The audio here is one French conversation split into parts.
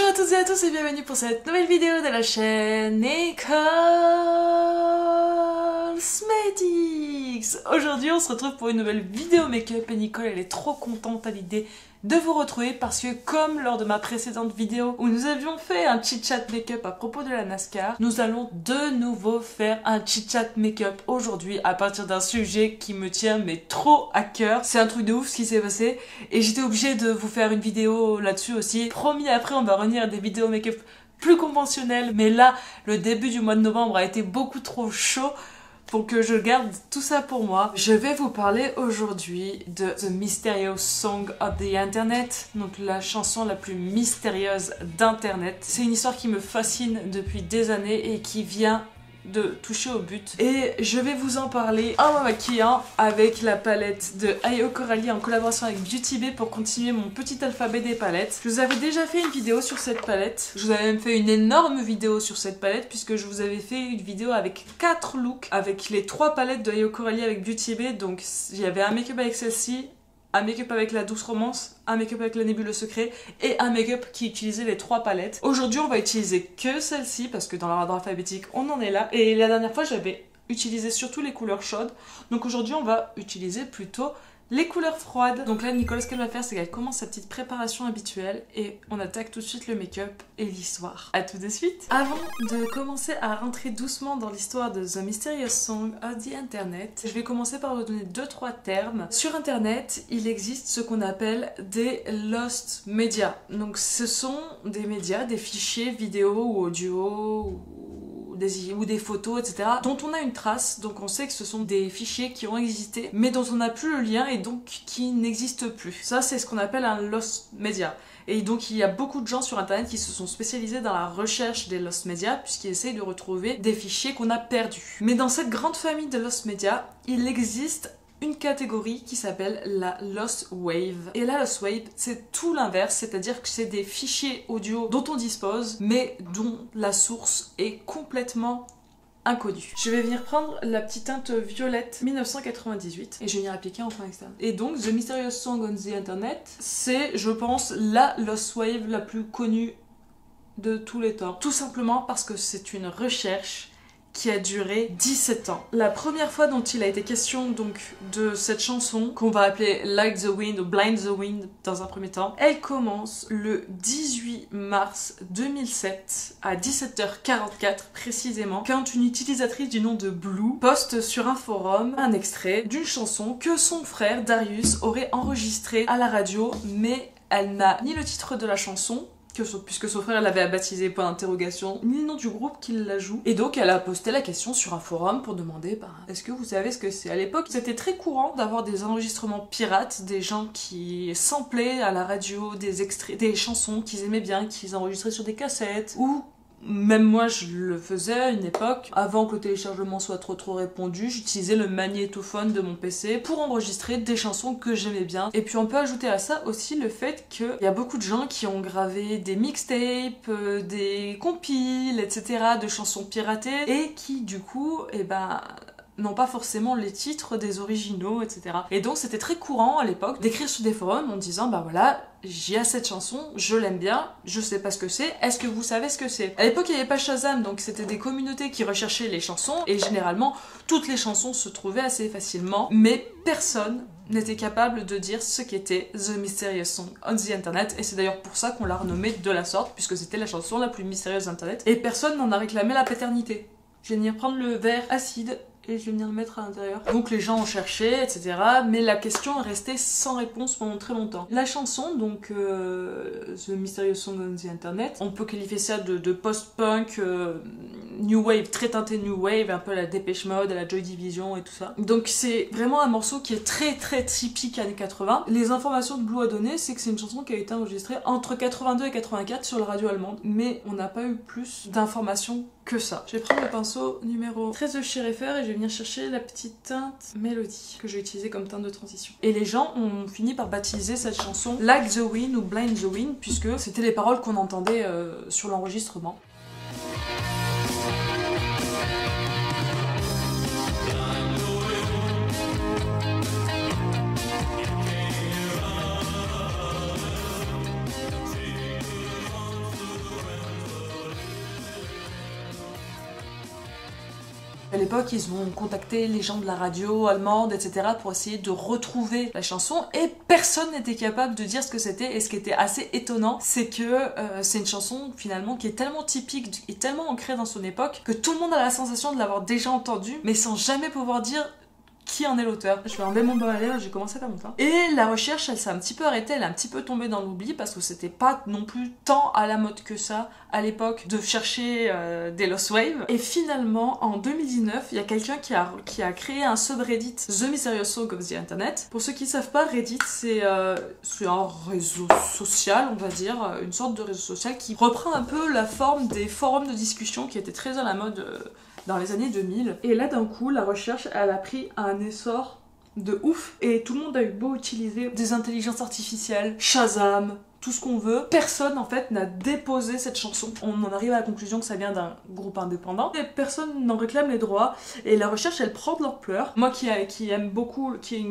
Bonjour à toutes et à tous et bienvenue pour cette nouvelle vidéo de la chaîne Nicole Cosmetics. Aujourd'hui on se retrouve pour une nouvelle vidéo make-up et Nicole elle est trop contente à l'idée de vous retrouver parce que comme lors de ma précédente vidéo où nous avions fait un chit-chat make-up à propos de la NASCAR, nous allons de nouveau faire un chit-chat make-up aujourd'hui à partir d'un sujet qui me tient mais trop à cœur. C'est un truc de ouf ce qui s'est passé et j'étais obligée de vous faire une vidéo là-dessus aussi. Promis, après on va revenir à des vidéos make-up plus conventionnelles, mais là le début du mois de novembre a été beaucoup trop chaud pour que je garde tout ça pour moi. Je vais vous parler aujourd'hui de The Mysterious Song of the Internet, donc la chanson la plus mystérieuse d'internet. C'est une histoire qui me fascine depuis des années et qui vient de toucher au but. Et je vais vous en parler en me maquillant avec la palette de I.O. Coralie en collaboration avec Beauty Bay pour continuer mon petit alphabet des palettes. Je vous avais déjà fait une vidéo sur cette palette. Je vous avais même fait une énorme vidéo sur cette palette puisque je vous avais fait une vidéo avec 4 looks avec les 3 palettes de I.O. Coralie avec Beauty Bay. Donc il y avait un make-up avec celle-ci, un make-up avec la douce romance, un make-up avec la nébuleuse secret et un make-up qui utilisait les 3 palettes. Aujourd'hui on va utiliser que celle-ci parce que dans l'ordre alphabétique on en est là. Et la dernière fois j'avais utilisé surtout les couleurs chaudes. Donc aujourd'hui on va utiliser plutôt les couleurs froides. Donc là Nicole ce qu'elle va faire c'est qu'elle commence sa petite préparation habituelle et on attaque tout de suite le make-up et l'histoire. A tout de suite. Avant de commencer à rentrer doucement dans l'histoire de The Mysterious Song of the Internet, je vais commencer par vous donner 2-3 termes. Sur internet il existe ce qu'on appelle des lost media. Donc ce sont des médias, des fichiers vidéo ou audio ou des photos, etc. dont on a une trace, donc on sait que ce sont des fichiers qui ont existé, mais dont on n'a plus le lien et donc qui n'existent plus. Ça, c'est ce qu'on appelle un lost media. Et donc il y a beaucoup de gens sur internet qui se sont spécialisés dans la recherche des lost media, puisqu'ils essayent de retrouver des fichiers qu'on a perdus. Mais dans cette grande famille de lost media, il existe une catégorie qui s'appelle la Lost Wave. Et la Lost Wave, c'est tout l'inverse, c'est-à-dire que c'est des fichiers audio dont on dispose, mais dont la source est complètement inconnue. Je vais venir prendre la petite teinte violette 1998 et je vais venir appliquer en fond externe. Et donc, The Mysterious Song on the Internet, c'est, je pense, la Lost Wave la plus connue de tous les temps. Tout simplement parce que c'est une recherche qui a duré 17 ans. La première fois dont il a été question donc de cette chanson, qu'on va appeler Like the Wind ou Blind the Wind dans un premier temps, elle commence le 18 mars 2007 à 17h44 précisément, quand une utilisatrice du nom de Blue poste sur un forum un extrait d'une chanson que son frère Darius aurait enregistrée à la radio, mais elle n'a ni le titre de la chanson, puisque son frère l'avait baptisé point d'interrogation, ni le nom du groupe qui la joue. Et donc elle a posté la question sur un forum pour demander est-ce que vous savez ce que c'est. À l'époque c'était très courant d'avoir des enregistrements pirates, des gens qui samplaient à la radio des extraits, des chansons qu'ils aimaient bien, qu'ils enregistraient sur des cassettes, ou même moi je le faisais à une époque, avant que le téléchargement soit trop répandu, j'utilisais le magnétophone de mon PC pour enregistrer des chansons que j'aimais bien. Et puis on peut ajouter à ça aussi le fait qu'il y a beaucoup de gens qui ont gravé des mixtapes, des compiles, etc. de chansons piratées et qui du coup, n'ont pas forcément les titres des originaux, etc. Et donc c'était très courant à l'époque d'écrire sur des forums en disant voilà, j'ai cette chanson, je l'aime bien, je sais pas ce que c'est, est-ce que vous savez ce que c'est? À l'époque il n'y avait pas Shazam, donc c'était des communautés qui recherchaient les chansons et généralement toutes les chansons se trouvaient assez facilement, mais personne n'était capable de dire ce qu'était The Mysterious Song on the Internet, et c'est d'ailleurs pour ça qu'on l'a renommée de la sorte, puisque c'était la chanson la plus mystérieuse d'Internet, et personne n'en a réclamé la paternité. Je vais venir prendre le verre acide et je vais venir le mettre à l'intérieur. Donc les gens ont cherché, etc. Mais la question est restée sans réponse pendant très longtemps. La chanson, donc The Mysterious Song on the Internet, on peut qualifier ça de post-punk, new wave, très teinté new wave, un peu à la Depeche Mode, à la Joy Division et tout ça. Donc c'est vraiment un morceau qui est très typique années 80. Les informations que Blue a données, c'est que c'est une chanson qui a été enregistrée entre 82 et 84 sur la radio allemande. Mais on n'a pas eu plus d'informations que ça. Je vais prendre le pinceau numéro 13 de chez Refer et je vais venir chercher la petite teinte Mélodie que je vais utiliser comme teinte de transition. Et les gens ont fini par baptiser cette chanson Like the Wind ou Blind the Wind, puisque c'était les paroles qu'on entendait sur l'enregistrement. À l'époque, ils ont contacté les gens de la radio allemande, etc. pour essayer de retrouver la chanson et personne n'était capable de dire ce que c'était. Et ce qui était assez étonnant, c'est que c'est une chanson finalement qui est tellement typique et tellement ancrée dans son époque que tout le monde a la sensation de l'avoir déjà entendue, mais sans jamais pouvoir dire qui en est l'auteur. Je vais enlever mon bol à l'air, j'ai commencé à faire mon temps. Et la recherche, elle s'est un petit peu arrêtée, elle est un petit peu tombée dans l'oubli parce que c'était pas non plus tant à la mode que ça à l'époque de chercher des Lost Waves. Et finalement, en 2019, il y a quelqu'un qui a créé un subreddit The Mysterious Song of the Internet. Pour ceux qui savent pas, Reddit, c'est un réseau social, on va dire, une sorte de réseau social qui reprend un peu la forme des forums de discussion qui étaient très à la mode dans les années 2000. Et là, d'un coup, la recherche, elle a pris un essor de ouf. Et tout le monde a eu beau utiliser des intelligences artificielles, Shazam, tout ce qu'on veut. Personne, en fait, n'a déposé cette chanson. On en arrive à la conclusion que ça vient d'un groupe indépendant. Et personne n'en réclame les droits. Et la recherche, elle prend de l'ampleur. Moi qui aime beaucoup, qui est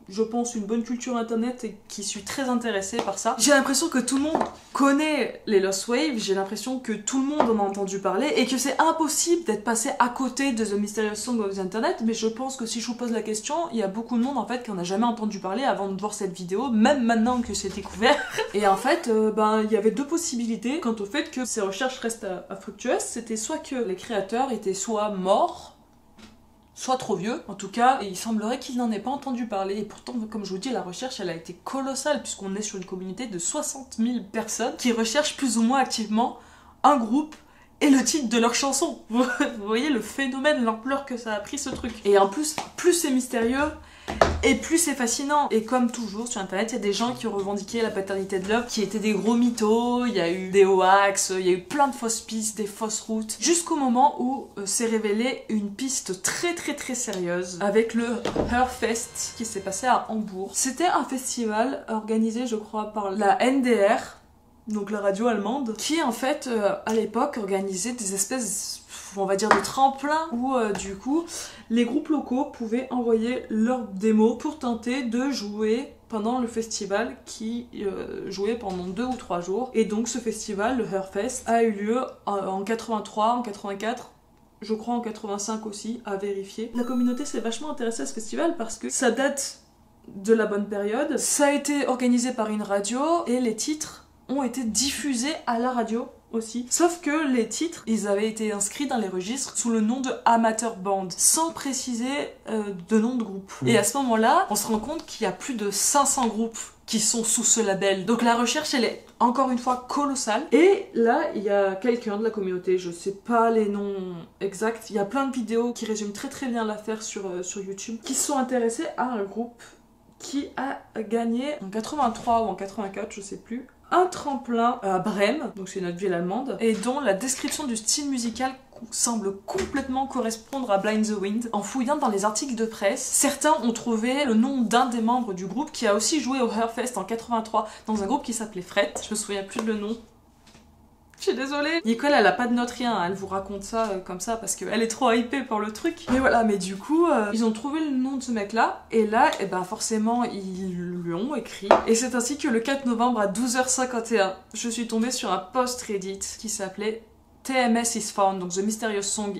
je pense une bonne culture internet et qui suis très intéressée par ça. J'ai l'impression que tout le monde connaît les Lost Waves, j'ai l'impression que tout le monde en a entendu parler et que c'est impossible d'être passé à côté de The Mysterious Song of the Internet, mais je pense que si je vous pose la question, il y a beaucoup de monde en fait qui en a jamais entendu parler avant de voir cette vidéo, même maintenant que c'est découvert. Et en fait, il y avait deux possibilités quant au fait que ces recherches restent infructueuses, c'était soit que les créateurs étaient soit morts, soit trop vieux, en tout cas, et il semblerait qu'il n'en ait pas entendu parler, et pourtant, comme je vous dis, la recherche, elle a été colossale, puisqu'on est sur une communauté de 60 000 personnes qui recherchent plus ou moins activement un groupe et le titre de leur chanson. Vous voyez le phénomène, l'ampleur que ça a pris ce truc. Et en plus c'est mystérieux, et plus c'est fascinant. Et comme toujours sur internet, il y a des gens qui ont revendiqué la paternité de Love, qui étaient des gros mythos, il y a eu des hoax, il y a eu plein de fausses pistes, des fausses routes, jusqu'au moment où s'est révélée une piste très sérieuse avec le Hörfest qui s'est passé à Hambourg. C'était un festival organisé, je crois, par la NDR, donc la radio allemande, qui en fait à l'époque organisait des espèces, on va dire, de tremplins où du coup les groupes locaux pouvaient envoyer leurs démos pour tenter de jouer pendant le festival qui jouait pendant 2 ou 3 jours. Et donc ce festival, le Hörfest, a eu lieu en 83, en 84, je crois en 85 aussi, à vérifier. La communauté s'est vachement intéressée à ce festival parce que ça date de la bonne période, ça a été organisé par une radio et les titres ont été diffusés à la radio aussi. Sauf que les titres, ils avaient été inscrits dans les registres sous le nom de Amateur Band, sans préciser de nom de groupe. Et à ce moment-là, on se rend compte qu'il y a plus de 500 groupes qui sont sous ce label. Donc la recherche, elle est encore une fois colossale. Et là, il y a quelqu'un de la communauté, je sais pas les noms exacts, il y a plein de vidéos qui résument très bien l'affaire sur YouTube, qui se sont intéressés à un groupe qui a gagné en 83 ou en 84, je sais plus, un tremplin à Brême, donc c'est notre ville allemande, et dont la description du style musical semble complètement correspondre à Blind the Wind. En fouillant dans les articles de presse, certains ont trouvé le nom d'un des membres du groupe qui a aussi joué au Hörfest en 83 dans un groupe qui s'appelait Fret, je me souviens plus de le nom. Je suis désolée. Nicole, elle a pas de notes, rien, elle vous raconte ça comme ça parce qu'elle est trop hypée pour le truc. Mais voilà, mais du coup, ils ont trouvé le nom de ce mec-là, et là, et ben forcément, ils lui ont écrit. Et c'est ainsi que le 4 novembre à 12h51, je suis tombée sur un post Reddit qui s'appelait TMS is found, donc The Mysterious Song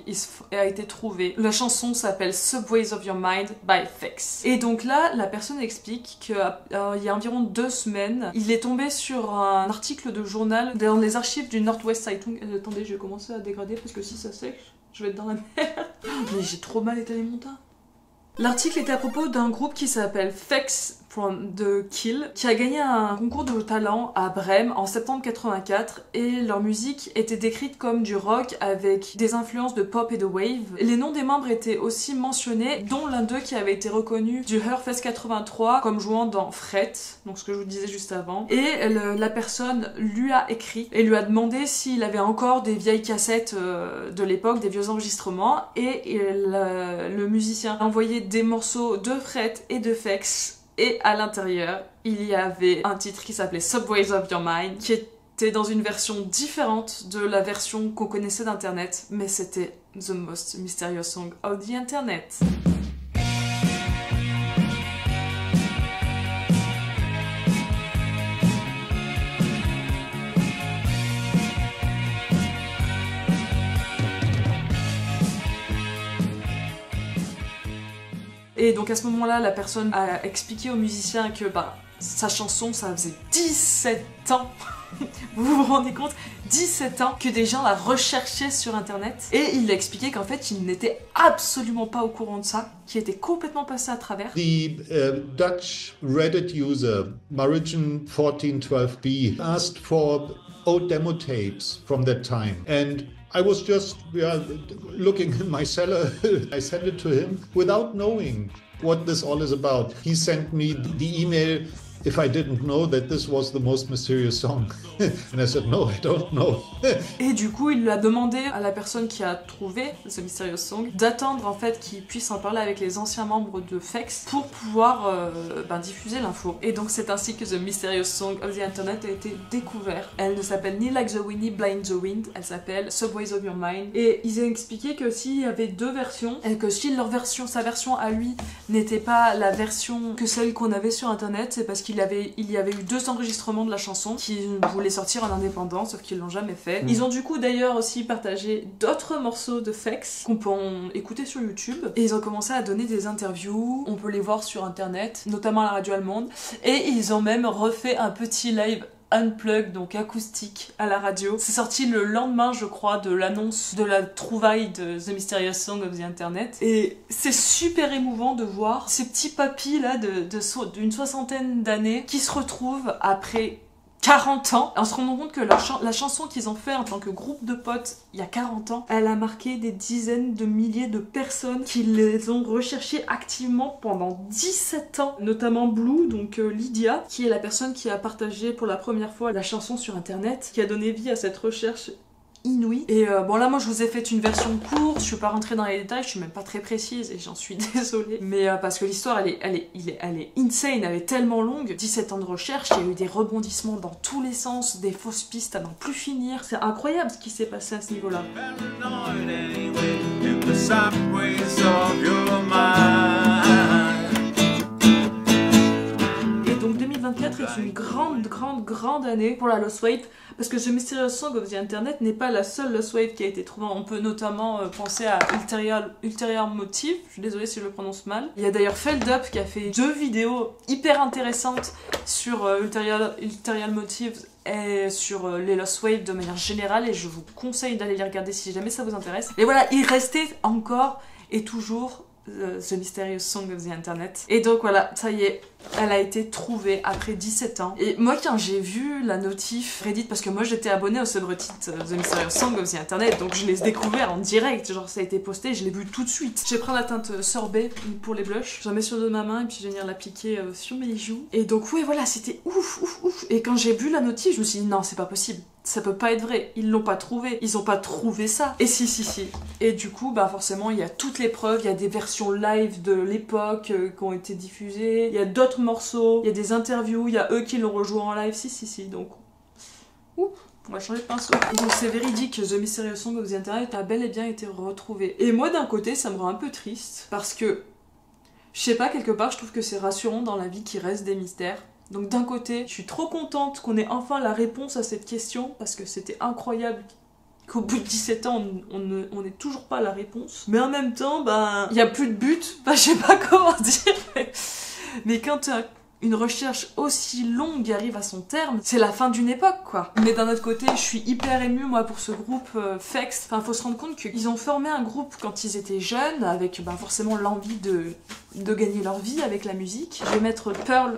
a été trouvé. La chanson s'appelle Subways of Your Mind by Fex. Et donc là, la personne explique qu'il y a environ 2 semaines, il est tombé sur un article de journal dans les archives du Northwest Zeitung. Attendez, je vais commencer à dégrader parce que si ça sèche, je vais être dans la merde. Mais j'ai trop mal étalé mon teint. L'article était à propos d'un groupe qui s'appelle Fex from the Kill, qui a gagné un concours de talent à Brême en septembre 84, et leur musique était décrite comme du rock avec des influences de pop et de wave. Les noms des membres étaient aussi mentionnés, dont l'un d'eux qui avait été reconnu du Hörfest 83 comme jouant dans Fret, donc ce que je vous disais juste avant. Et la personne lui a écrit et lui a demandé s'il avait encore des vieilles cassettes de l'époque, des vieux enregistrements, et le musicien a envoyé des morceaux de Fret et de Fex. Et à l'intérieur, il y avait un titre qui s'appelait Subways of Your Mind, qui était dans une version différente de la version qu'on connaissait d'internet, mais c'était The Most Mysterious Song of the Internet. Et donc à ce moment-là, la personne a expliqué au musicien que sa chanson, ça faisait 17 ans. Vous vous rendez compte, 17 ans que des gens la recherchaient sur internet, et il a expliqué qu'en fait il n'était absolument pas au courant de ça, qu'il était complètement passé à travers. The Dutch Reddit user Marigen1412b asked for old demo tapes from that time, and I was just looking in my cellar. I sent it to him without knowing what this all is about. He sent me the email if I didn't know that this was the most mysterious song. And I said, no, I don't know. Et du coup, il a demandé à la personne qui a trouvé The Mysterious Song d'attendre en fait qu'il puisse en parler avec les anciens membres de FEX pour pouvoir diffuser l'info. Et donc c'est ainsi que The Mysterious Song of the Internet a été découvert. Elle ne s'appelle ni Like the Wind ni Blind the Wind, elle s'appelle Subways of Your Mind. Et ils ont expliqué que s'il y avait deux versions, et que si sa version à lui n'était pas la version que celle qu'on avait sur internet, c'est parce qu'il y avait eu 2 enregistrements de la chanson qui voulaient sortir en indépendant, sauf qu'ils l'ont jamais fait. Ils ont du coup d'ailleurs aussi partagé d'autres morceaux de FEX qu'on peut écouter sur YouTube, et ils ont commencé à donner des interviews, on peut les voir sur internet, notamment à la radio allemande, et ils ont même refait un petit live unplugged, donc acoustique, à la radio. C'est sorti le lendemain, je crois, de l'annonce de la trouvaille de The Mysterious Song of the Internet. Et c'est super émouvant de voir ces petits papis là d'une soixantaine d'années qui se retrouvent après 40 ans, en se rendant compte que la chanson qu'ils ont fait en tant que groupe de potes il y a 40 ans, elle a marqué des dizaines de milliers de personnes qui les ont recherchées activement pendant 17 ans, notamment Blue, donc Lydia, qui est la personne qui a partagé pour la première fois la chanson sur internet, qui a donné vie à cette recherche inouïe. Et bon là moi je vous ai fait une version courte, je suis pas rentrée dans les détails, je suis même pas très précise et j'en suis désolée, mais parce que l'histoire elle est insane, elle est tellement longue. 17 ans de recherche, il y a eu des rebondissements dans tous les sens, des fausses pistes à n'en plus finir, c'est incroyable ce qui s'est passé à ce niveau là. Et donc 2024 est une grande année pour la Lost Wave, parce que The Mysterious Song of the Internet n'est pas la seule Lost Wave qui a été trouvée. On peut notamment penser à Ulterior Motive, je suis désolée si je le prononce mal. Il y a d'ailleurs Feldup qui a fait 2 vidéos hyper intéressantes sur Ulterior Motive et sur les Lost Wave de manière générale, et je vous conseille d'aller les regarder si jamais ça vous intéresse. Et voilà, il restait encore et toujours The Mysterious Song of the Internet. Et donc voilà, ça y est, elle a été trouvée après 17 ans. Et moi quand j'ai vu la notif Reddit, parce que moi j'étais abonnée au subreddit The Mysterious Song of the Internet, donc je l'ai découvert en direct, genre ça a été posté, je l'ai vu tout de suite. J'ai pris la teinte sorbet pour les blushs, j'en mets sur le dos de ma main et puis je vais venir l'appliquer sur mes joues. Et donc ouais voilà, c'était ouf. Et quand j'ai vu la notif, je me suis dit non c'est pas possible. Ça peut pas être vrai, ils l'ont pas trouvé, ils ont pas trouvé ça. Et si. Et du coup, forcément, il y a toutes les preuves, il y a des versions live de l'époque qui ont été diffusées, il y a d'autres morceaux, il y a des interviews, il y a eux qui l'ont rejoué en live, si. Donc, on va changer de pinceau. Donc c'est véridique que The Mysterious Song of the Internet a bel et bien été retrouvé. Et moi, d'un côté, ça me rend un peu triste, parce que, je sais pas, quelque part, je trouve que c'est rassurant dans la vie qu'il reste des mystères. Donc d'un côté, je suis trop contente qu'on ait enfin la réponse à cette question, parce que c'était incroyable qu'au bout de 17 ans, on n'ait toujours pas la réponse. Mais en même temps, il n'y a plus de but, je sais pas comment dire, mais quand une recherche aussi longue arrive à son terme, c'est la fin d'une époque, quoi. Mais d'un autre côté, je suis hyper émue, moi, pour ce groupe FEX. Faut se rendre compte qu'ils ont formé un groupe quand ils étaient jeunes, avec forcément l'envie de gagner leur vie avec la musique. Je vais mettre Pearl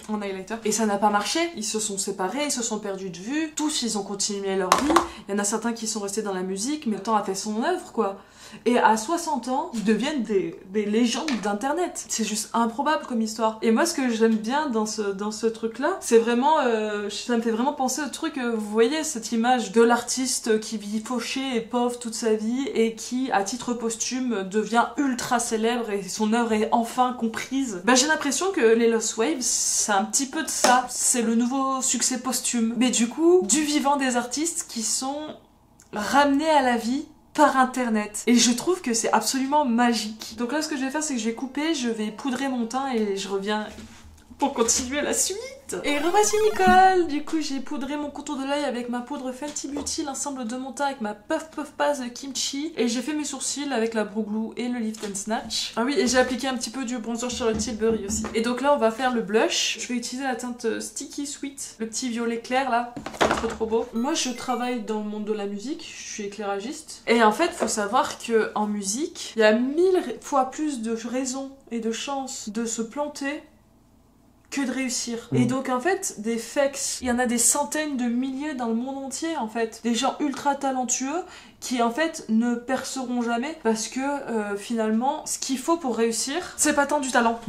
en highlighter. Et ça n'a pas marché, ils se sont séparés, ils se sont perdus de vue, tous ils ont continué leur vie, il y en a certains qui sont restés dans la musique, mais le temps a fait son œuvre, quoi. Et à 60 ans, ils deviennent des légendes d'internet. C'est juste improbable comme histoire. Et moi, ce que j'aime bien dans ce truc-là, c'est vraiment... ça me fait vraiment penser au truc, vous voyez, cette image de l'artiste qui vit fauché et pauvre toute sa vie et qui, à titre posthume, devient ultra célèbre et son œuvre est enfin comprise. J'ai l'impression que les Lost Waves, c'est un petit peu de ça. C'est le nouveau succès posthume. Mais du coup, du vivant des artistes qui sont ramenés à la vie par internet. Et je trouve que c'est absolument magique. Donc là, ce que je vais faire, c'est que je vais couper, je vais poudrer mon teint et je reviens pour continuer la suite. Et revoici Nicole. Du coup j'ai poudré mon contour de l'œil avec ma poudre Fenty Beauty, l'ensemble de mon teint avec ma Puff Puff Pass de Kimchi, et j'ai fait mes sourcils avec la Brow Glue et le Lift and Snatch. Ah oui, et j'ai appliqué un petit peu du bronzer Charlotte Tilbury aussi. Et donc là on va faire le blush. Je vais utiliser la teinte Sticky Sweet, le petit violet clair là, trop beau. Moi je travaille dans le monde de la musique, je suis éclairagiste, et en fait faut savoir que en musique il y a 1000 fois plus de raisons et de chances de se planter que de réussir. Et donc en fait, des fakes, il y en a des centaines de milliers dans le monde entier en fait. Des gens ultra talentueux qui en fait ne perceront jamais parce que finalement, ce qu'il faut pour réussir, c'est pas tant du talent.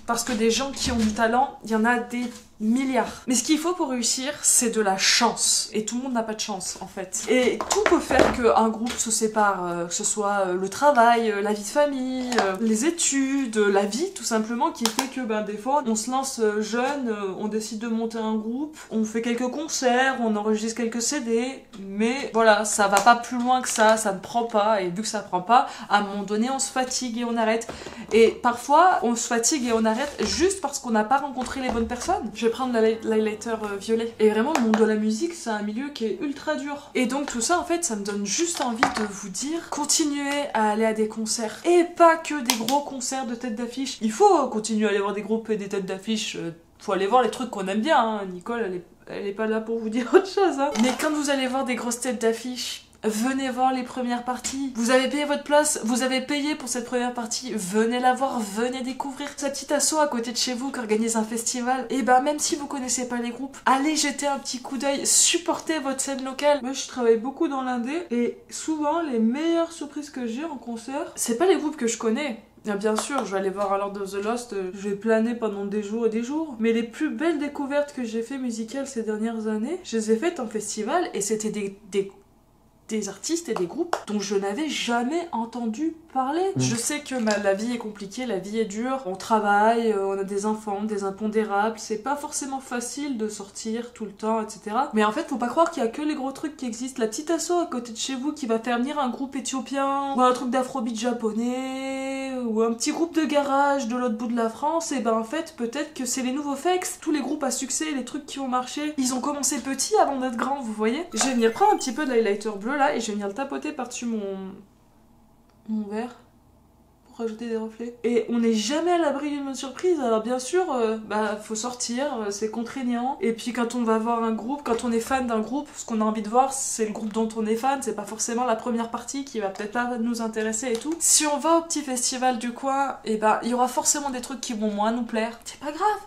Parce que des gens qui ont du talent, il y en a des milliards. Mais ce qu'il faut pour réussir, c'est de la chance. Et tout le monde n'a pas de chance, en fait. Et tout peut faire qu'un groupe se sépare, que ce soit le travail, la vie de famille, les études, la vie, tout simplement, qui fait que, ben, des fois, on se lance jeune, on décide de monter un groupe, on fait quelques concerts, on enregistre quelques CD, mais voilà, ça va pas plus loin que ça ne prend pas, et vu que ça prend pas, à un moment donné, on se fatigue et on arrête. Et parfois, on se fatigue et on arrête juste parce qu'on n'a pas rencontré les bonnes personnes. Je vais prendre l'highlighter violet. Et vraiment, le monde de la musique, c'est un milieu qui est ultra dur. Et donc tout ça, en fait, ça me donne juste envie de vous dire, continuez à aller à des concerts. Et pas que des gros concerts de tête d'affiche. Il faut continuer à aller voir des groupes et des têtes d'affiche. Faut aller voir les trucs qu'on aime bien. Hein. Nicole, elle est pas là pour vous dire autre chose. Hein. Mais quand vous allez voir des grosses têtes d'affiche, venez voir les premières parties. Vous avez payé votre place, vous avez payé pour cette première partie, venez la voir, venez découvrir sa petite asso à côté de chez vous qui organise un festival. Et ben même si vous connaissez pas les groupes, allez jeter un petit coup d'œil, supportez votre scène locale. Moi je travaille beaucoup dans l'indé et souvent les meilleures surprises que j'ai en concert, c'est pas les groupes que je connais. Bien sûr, je vais aller voir Lord of the Lost, je vais planer pendant des jours et des jours. Mais les plus belles découvertes que j'ai fait musicales ces dernières années, je les ai faites en festival et c'était des artistes et des groupes dont je n'avais jamais entendu parler. Je sais que la vie est compliquée, la vie est dure, on travaille, on a des enfants, des impondérables, c'est pas forcément facile de sortir tout le temps, etc. Mais en fait, faut pas croire qu'il y a que les gros trucs qui existent. La petite asso à côté de chez vous qui va faire venir un groupe éthiopien, ou un truc d'afrobeat japonais, ou un petit groupe de garage de l'autre bout de la France, et ben en fait, peut-être que c'est les nouveaux fakes. Tous les groupes à succès, les trucs qui ont marché, ils ont commencé petits avant d'être grands, vous voyez. Je vais venir prendre un petit peu de l'highlighter bleu là, et je vais venir le tapoter par-dessus mon verre pour rajouter des reflets. Et on n'est jamais à l'abri d'une bonne surprise. Alors bien sûr, faut sortir, c'est contraignant. Et puis quand on va voir un groupe, quand on est fan d'un groupe, ce qu'on a envie de voir, c'est le groupe dont on est fan, c'est pas forcément la première partie qui va peut-être pas nous intéresser et tout. Si on va au petit festival du coin, et il y aura forcément des trucs qui vont moins nous plaire. C'est pas grave.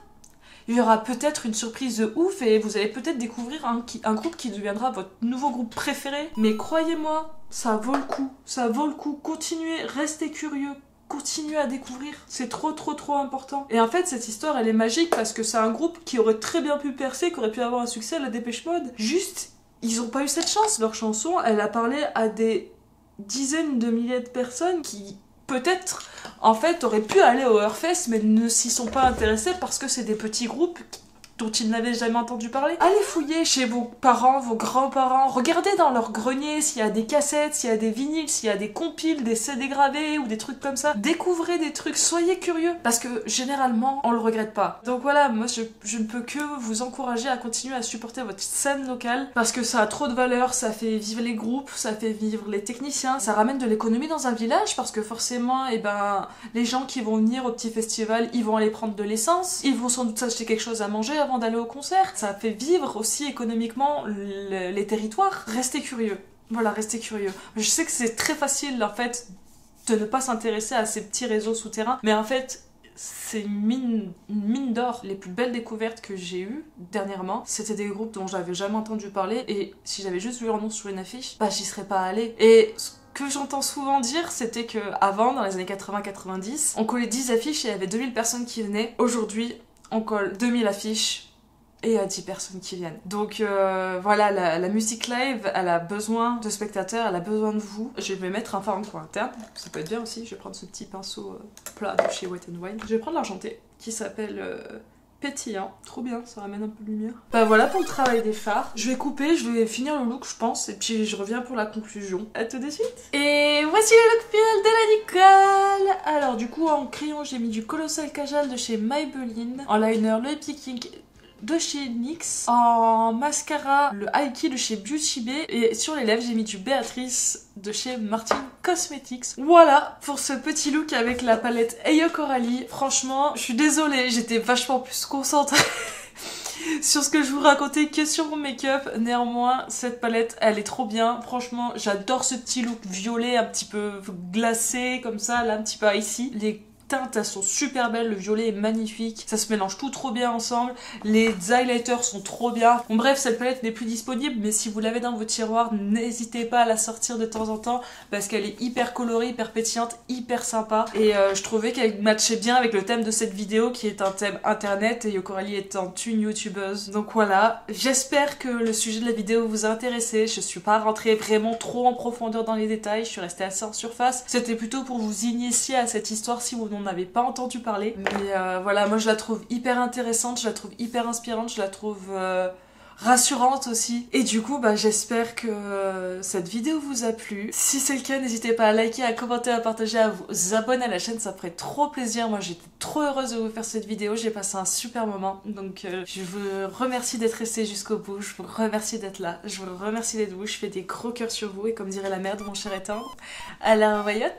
Il y aura peut-être une surprise de ouf et vous allez peut-être découvrir un groupe qui deviendra votre nouveau groupe préféré. Mais croyez-moi, ça vaut le coup. Ça vaut le coup. Continuez, restez curieux. Continuez à découvrir. C'est trop important. Et en fait, cette histoire, elle est magique parce que c'est un groupe qui aurait très bien pu percer, qui aurait pu avoir un succès à la Dépêche Mode. Juste, ils ont pas eu cette chance. Leur chanson, elle a parlé à des dizaines de milliers de personnes qui... peut-être, en fait, auraient pu aller au Heurfest, mais ne s'y sont pas intéressés parce que c'est des petits groupes dont ils n'avaient jamais entendu parler. Allez fouiller chez vos parents, vos grands-parents, regardez dans leur grenier s'il y a des cassettes, s'il y a des vinyles, s'il y a des compiles, des CD gravés ou des trucs comme ça. Découvrez des trucs, soyez curieux, parce que généralement, on le regrette pas. Donc voilà, moi je ne peux que vous encourager à continuer à supporter votre scène locale, parce que ça a trop de valeur, ça fait vivre les groupes, ça fait vivre les techniciens, ça ramène de l'économie dans un village, parce que forcément, les gens qui vont venir au petit festival, ils vont aller prendre de l'essence, ils vont sans doute s'acheter quelque chose à manger avant d'aller au concert. Ça fait vivre aussi économiquement les territoires. Restez curieux. Voilà, restez curieux. Je sais que c'est très facile, en fait, de ne pas s'intéresser à ces petits réseaux souterrains, mais en fait, c'est une mine d'or. Les plus belles découvertes que j'ai eues dernièrement, c'était des groupes dont j'avais jamais entendu parler, et si j'avais juste vu leur nom sur une affiche, j'y serais pas allée. Et ce que j'entends souvent dire, c'était que avant, dans les années 80-90, on collait 10 affiches et il y avait 2000 personnes qui venaient. Aujourd'hui, on colle 2000 affiches et à 10 personnes qui viennent. Donc voilà, la musique live, elle a besoin de spectateurs, elle a besoin de vous. Je vais mettre un fard en coin interne, ça peut être bien aussi. Je vais prendre ce petit pinceau plat de chez Wet n Wild. Je vais prendre l'argenté, qui s'appelle pétillant, trop bien, ça ramène un peu de lumière. Bah voilà pour le travail des fards. Je vais couper, je vais finir le look je pense, et puis je reviens pour la conclusion. À tout de suite. Et voici le look final de la Nicole. Alors du coup en crayon j'ai mis du Colossal Kajal de chez Maybelline, en liner le Epic Ink de chez NYX, en mascara le Aiki de chez Beauty Bay, et sur les lèvres j'ai mis du Béatrice de chez Martin Cosmetics. Voilà pour ce petit look avec la palette Ayo Coralie. Franchement je suis désolée, j'étais vachement plus concentrée sur ce que je vous racontais que sur mon make-up. Néanmoins cette palette elle est trop bien, franchement j'adore ce petit look violet un petit peu glacé comme ça, là un petit peu ici. Les teintes elles sont super belles, le violet est magnifique, ça se mélange tout trop bien ensemble, les highlighters sont trop bien. Bon bref, cette palette n'est plus disponible, mais si vous l'avez dans vos tiroirs, n'hésitez pas à la sortir de temps en temps parce qu'elle est hyper colorée, hyper pétillante, hyper sympa, et je trouvais qu'elle matchait bien avec le thème de cette vidéo qui est un thème internet et Ayo Coralie étant une youtubeuse. Donc voilà, j'espère que le sujet de la vidéo vous a intéressé. Je suis pas rentrée vraiment trop en profondeur dans les détails, je suis restée assez en surface, c'était plutôt pour vous initier à cette histoire si vous n'avez pas entendu parler. Mais voilà, moi je la trouve hyper intéressante, je la trouve hyper inspirante, je la trouve rassurante aussi. Et du coup, bah, j'espère que cette vidéo vous a plu. Si c'est le cas, n'hésitez pas à liker, à commenter, à partager, à vous abonner à la chaîne, ça ferait trop plaisir. Moi j'étais trop heureuse de vous faire cette vidéo, j'ai passé un super moment. Donc je vous remercie d'être resté jusqu'au bout, je vous remercie d'être là, je vous remercie d'être vous, je fais des gros cœurs sur vous et comme dirait la mère de mon cher et tendre, à la revoyote.